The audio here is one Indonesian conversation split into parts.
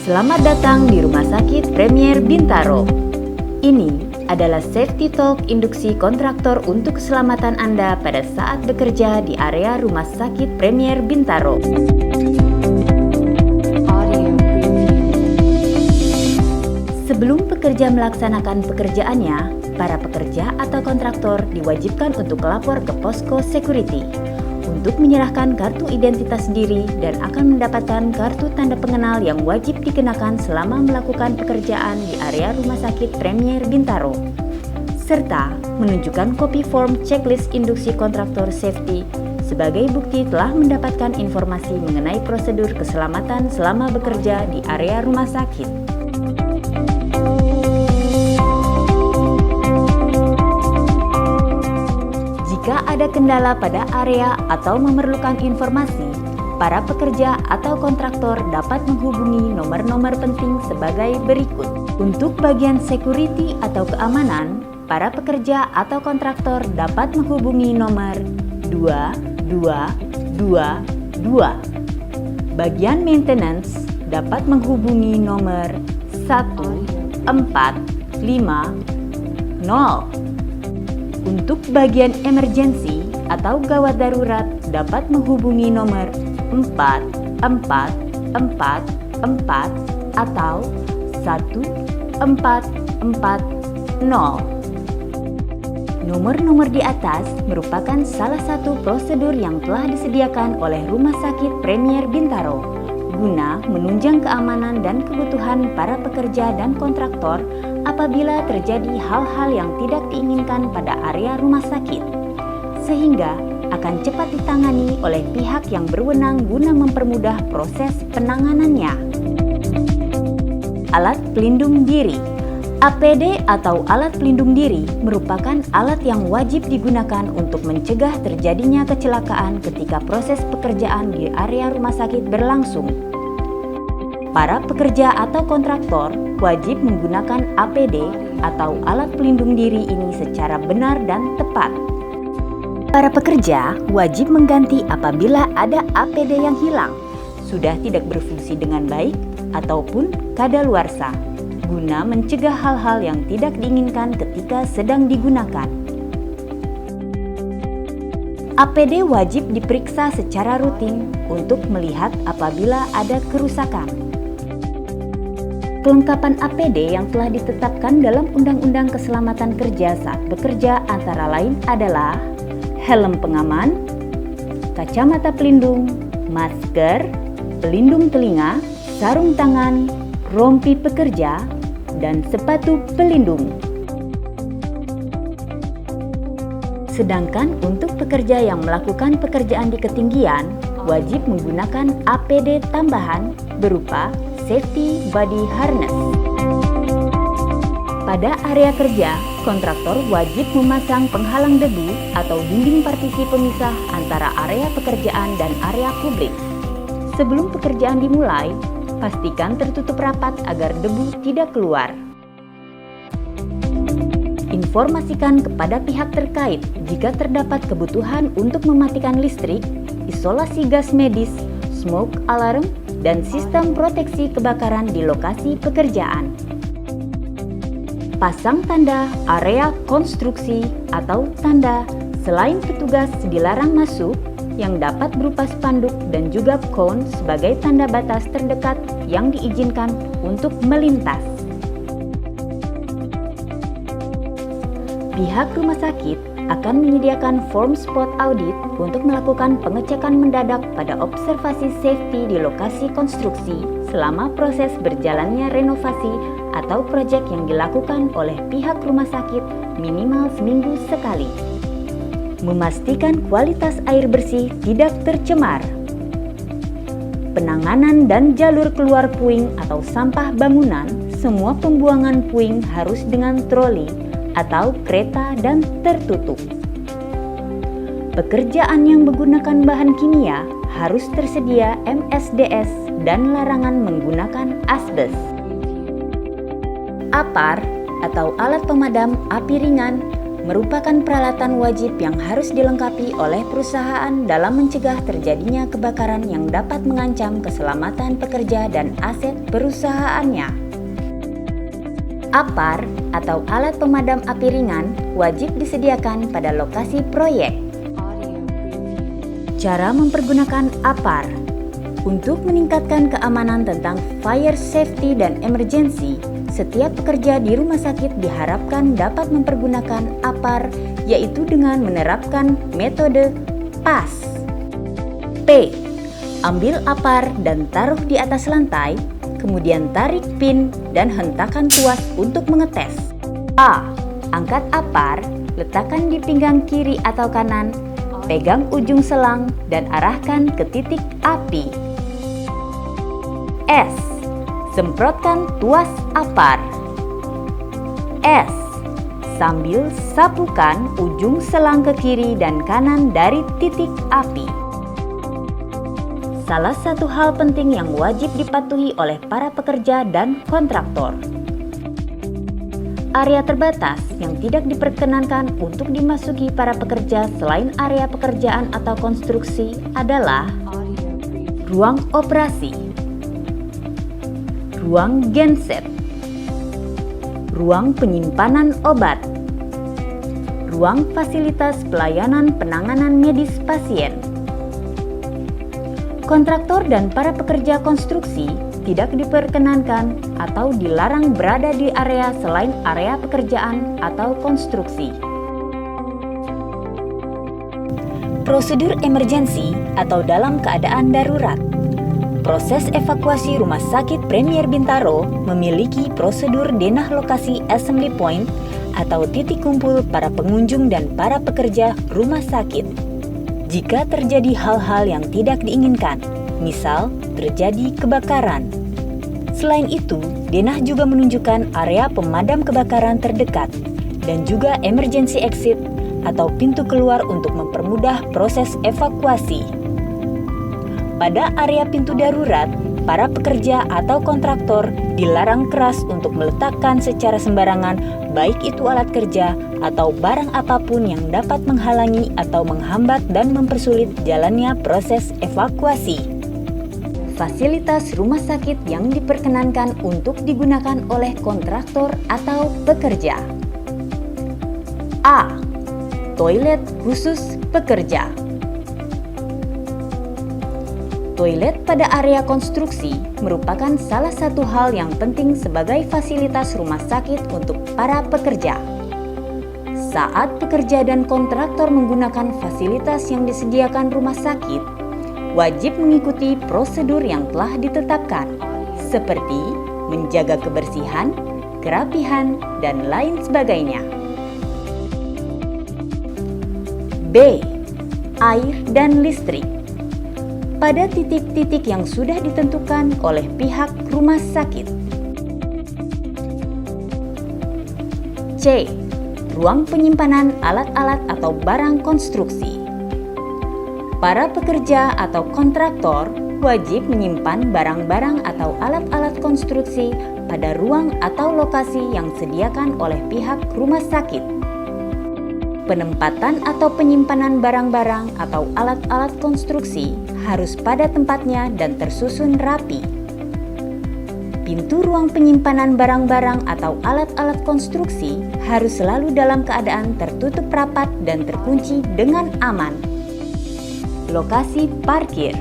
Selamat datang di Rumah Sakit Premier Bintaro. Ini adalah Safety Talk induksi kontraktor untuk keselamatan Anda pada saat bekerja di area Rumah Sakit Premier Bintaro. Sebelum pekerja melaksanakan pekerjaannya, para pekerja atau kontraktor diwajibkan untuk lapor ke posko security untuk menyerahkan kartu identitas diri dan akan mendapatkan kartu tanda pengenal yang wajib dikenakan selama melakukan pekerjaan di area Rumah Sakit Premier Bintaro, serta menunjukkan kopi form checklist induksi kontraktor safety sebagai bukti telah mendapatkan informasi mengenai prosedur keselamatan selama bekerja di area rumah sakit. Jika ada kendala pada area atau memerlukan informasi, para pekerja atau kontraktor dapat menghubungi nomor-nomor penting sebagai berikut. Untuk bagian security atau keamanan, para pekerja atau kontraktor dapat menghubungi nomor 2222. Bagian maintenance dapat menghubungi nomor 1450. Untuk bagian emergency atau gawat darurat dapat menghubungi nomor 4444 atau 1440. Nomor-nomor di atas merupakan salah satu prosedur yang telah disediakan oleh Rumah Sakit Premier Bintaro guna menunjang keamanan dan kebutuhan para pekerja dan kontraktor apabila terjadi hal-hal yang tidak diinginkan pada area rumah sakit, sehingga akan cepat ditangani oleh pihak yang berwenang guna mempermudah proses penanganannya. Alat pelindung diri. APD atau alat pelindung diri merupakan alat yang wajib digunakan untuk mencegah terjadinya kecelakaan ketika proses pekerjaan di area rumah sakit berlangsung. Para pekerja atau kontraktor wajib menggunakan APD atau alat pelindung diri ini secara benar dan tepat. Para pekerja wajib mengganti apabila ada APD yang hilang, sudah tidak berfungsi dengan baik, ataupun kadaluarsa, guna mencegah hal-hal yang tidak diinginkan ketika sedang digunakan. APD wajib diperiksa secara rutin untuk melihat apabila ada kerusakan. Kelengkapan APD yang telah ditetapkan dalam Undang-Undang Keselamatan Kerja saat bekerja antara lain adalah helm pengaman, kacamata pelindung, masker, pelindung telinga, sarung tangan, rompi pekerja, dan sepatu pelindung. Sedangkan untuk pekerja yang melakukan pekerjaan di ketinggian, wajib menggunakan APD tambahan berupa safety body harness. Pada area kerja, kontraktor wajib memasang penghalang debu atau dinding partisi pemisah antara area pekerjaan dan area publik. Sebelum pekerjaan dimulai, pastikan tertutup rapat agar debu tidak keluar. Informasikan kepada pihak terkait jika terdapat kebutuhan untuk mematikan listrik, isolasi gas medis, smoke alarm, dan sistem proteksi kebakaran di lokasi pekerjaan. Pasang tanda area konstruksi atau tanda selain petugas dilarang masuk yang dapat berupa spanduk dan juga cone sebagai tanda batas terdekat yang diizinkan untuk melintas. Pihak rumah sakit akan menyediakan form spot audit untuk melakukan pengecekan mendadak pada observasi safety di lokasi konstruksi selama proses berjalannya renovasi atau proyek yang dilakukan oleh pihak rumah sakit minimal seminggu sekali. Memastikan kualitas air bersih tidak tercemar. Penanganan dan jalur keluar puing atau sampah bangunan, semua pembuangan puing harus dengan troli atau kereta dan tertutup. Pekerjaan yang menggunakan bahan kimia harus tersedia MSDS dan larangan menggunakan asbes. APAR atau alat pemadam api ringan merupakan peralatan wajib yang harus dilengkapi oleh perusahaan dalam mencegah terjadinya kebakaran yang dapat mengancam keselamatan pekerja dan aset perusahaannya. APAR atau alat pemadam api ringan wajib disediakan pada lokasi proyek. Cara mempergunakan APAR. Untuk meningkatkan keamanan tentang fire safety dan emergency, setiap pekerja di rumah sakit diharapkan dapat mempergunakan APAR, yaitu dengan menerapkan metode PAS. P. Ambil APAR dan taruh di atas lantai, kemudian tarik pin dan hentakan tuas untuk mengetes. A. Angkat APAR, letakkan di pinggang kiri atau kanan, pegang ujung selang dan arahkan ke titik api. S. Semprotkan tuas APAR. S. Sambil sapukan ujung selang ke kiri dan kanan dari titik api. Salah satu hal penting yang wajib dipatuhi oleh para pekerja dan kontraktor. Area terbatas yang tidak diperkenankan untuk dimasuki para pekerja selain area pekerjaan atau konstruksi adalah ruang operasi, ruang genset, ruang penyimpanan obat, ruang fasilitas pelayanan penanganan medis pasien. Kontraktor dan para pekerja konstruksi tidak diperkenankan atau dilarang berada di area selain area pekerjaan atau konstruksi. Prosedur emergency atau dalam keadaan darurat. Proses evakuasi Rumah Sakit Premier Bintaro memiliki prosedur denah lokasi assembly point atau titik kumpul para pengunjung dan para pekerja rumah sakit. Jika terjadi hal-hal yang tidak diinginkan, misal terjadi kebakaran. Selain itu, denah juga menunjukkan area pemadam kebakaran terdekat dan juga emergency exit atau pintu keluar untuk mempermudah proses evakuasi. Pada area pintu darurat, para pekerja atau kontraktor dilarang keras untuk meletakkan secara sembarangan baik itu alat kerja atau barang apapun yang dapat menghalangi atau menghambat dan mempersulit jalannya proses evakuasi. Fasilitas rumah sakit yang diperkenankan untuk digunakan oleh kontraktor atau pekerja. A. Toilet khusus pekerja. Toilet pada area konstruksi merupakan salah satu hal yang penting sebagai fasilitas rumah sakit untuk para pekerja. Saat pekerja dan kontraktor menggunakan fasilitas yang disediakan rumah sakit, wajib mengikuti prosedur yang telah ditetapkan, seperti menjaga kebersihan, kerapihan, dan lain sebagainya. B. Air dan listrik. Pada titik-titik yang sudah ditentukan oleh pihak rumah sakit. C. Ruang penyimpanan alat-alat atau barang konstruksi. Para pekerja atau kontraktor wajib menyimpan barang-barang atau alat-alat konstruksi pada ruang atau lokasi yang disediakan oleh pihak rumah sakit. Penempatan atau penyimpanan barang-barang atau alat-alat konstruksi harus pada tempatnya dan tersusun rapi. Pintu ruang penyimpanan barang-barang atau alat-alat konstruksi harus selalu dalam keadaan tertutup rapat dan terkunci dengan aman. Lokasi parkir.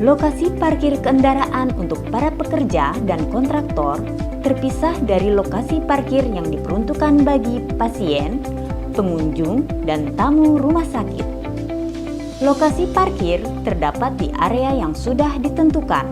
Lokasi parkir kendaraan untuk para pekerja dan kontraktor terpisah dari lokasi parkir yang diperuntukkan bagi pasien, pengunjung, dan tamu rumah sakit. Lokasi parkir terdapat di area yang sudah ditentukan.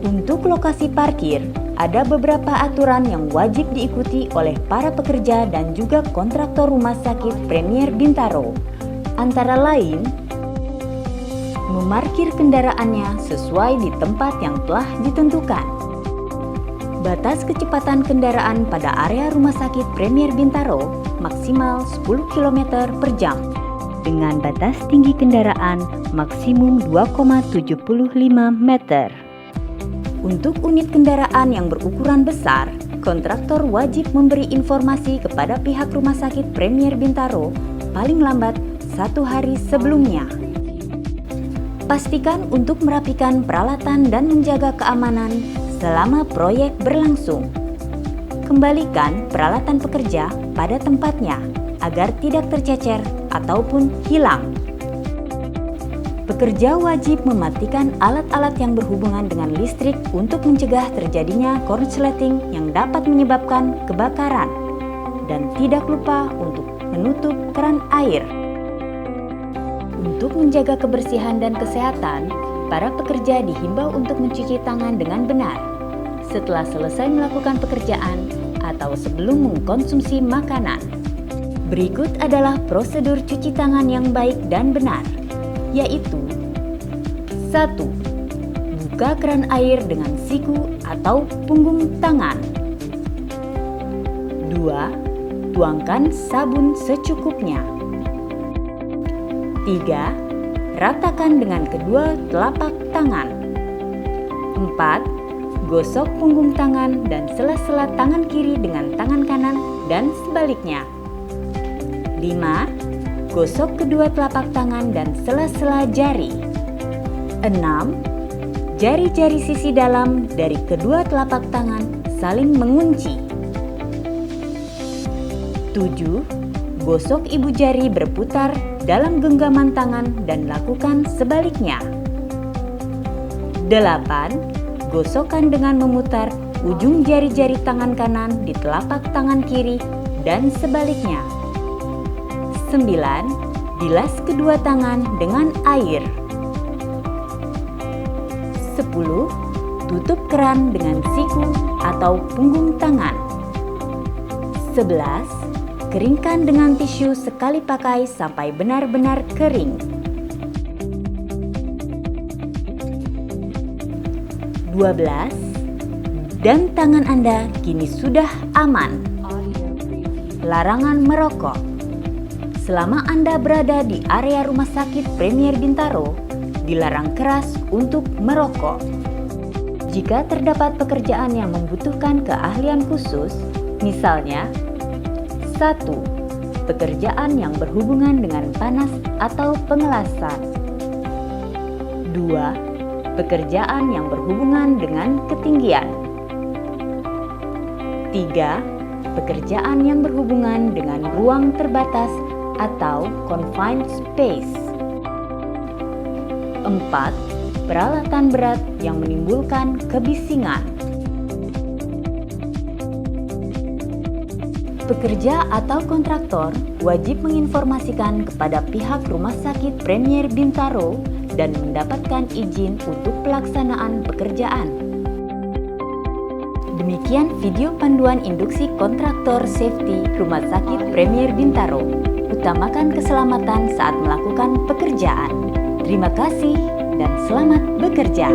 Untuk lokasi parkir, ada beberapa aturan yang wajib diikuti oleh para pekerja dan juga kontraktor rumah sakit Premier Bintaro. Antara lain, memarkir kendaraannya sesuai di tempat yang telah ditentukan. Batas kecepatan kendaraan pada area Rumah Sakit Premier Bintaro maksimal 10 km per jam dengan batas tinggi kendaraan maksimum 2,75 meter. Untuk unit kendaraan yang berukuran besar, kontraktor wajib memberi informasi kepada pihak Rumah Sakit Premier Bintaro paling lambat 1 hari sebelumnya. Pastikan untuk merapikan peralatan dan menjaga keamanan selama proyek berlangsung. Kembalikan peralatan pekerja pada tempatnya agar tidak tercecer ataupun hilang. Pekerja wajib mematikan alat-alat yang berhubungan dengan listrik untuk mencegah terjadinya korsleting yang dapat menyebabkan kebakaran. Dan tidak lupa untuk menutup keran air. Untuk menjaga kebersihan dan kesehatan, para pekerja dihimbau untuk mencuci tangan dengan benar setelah selesai melakukan pekerjaan atau sebelum mengkonsumsi makanan. Berikut adalah prosedur cuci tangan yang baik dan benar, yaitu 1. Buka keran air dengan siku atau punggung tangan. 2. Tuangkan sabun secukupnya. 3. Ratakan dengan kedua telapak tangan. 4. Gosok punggung tangan dan sela-sela tangan kiri dengan tangan kanan dan sebaliknya. 5. Gosok kedua telapak tangan dan sela-sela jari. 6. Jari-jari sisi dalam dari kedua telapak tangan saling mengunci. 7. Gosok ibu jari berputar dalam genggaman tangan dan lakukan sebaliknya. 8. Gosokkan dengan memutar ujung jari-jari tangan kanan di telapak tangan kiri dan sebaliknya. 9. Bilas kedua tangan dengan air. 10. Tutup keran dengan siku atau punggung tangan. 11. Keringkan dengan tisu sekali pakai sampai benar-benar kering. 12. Dan tangan Anda kini sudah aman. Larangan merokok. Selama Anda berada di area Rumah Sakit Premier Bintaro, dilarang keras untuk merokok. Jika terdapat pekerjaan yang membutuhkan keahlian khusus, misalnya 1. Pekerjaan yang berhubungan dengan panas atau pengelasan. 2. Pekerjaan yang berhubungan dengan ketinggian. 3. Pekerjaan yang berhubungan dengan ruang terbatas atau confined space. 4. Peralatan berat yang menimbulkan kebisingan. Pekerja atau kontraktor wajib menginformasikan kepada pihak Rumah Sakit Premier Bintaro dan mendapatkan izin untuk pelaksanaan pekerjaan. Demikian video panduan induksi kontraktor safety Rumah Sakit Premier Bintaro. Utamakan keselamatan saat melakukan pekerjaan. Terima kasih dan selamat bekerja.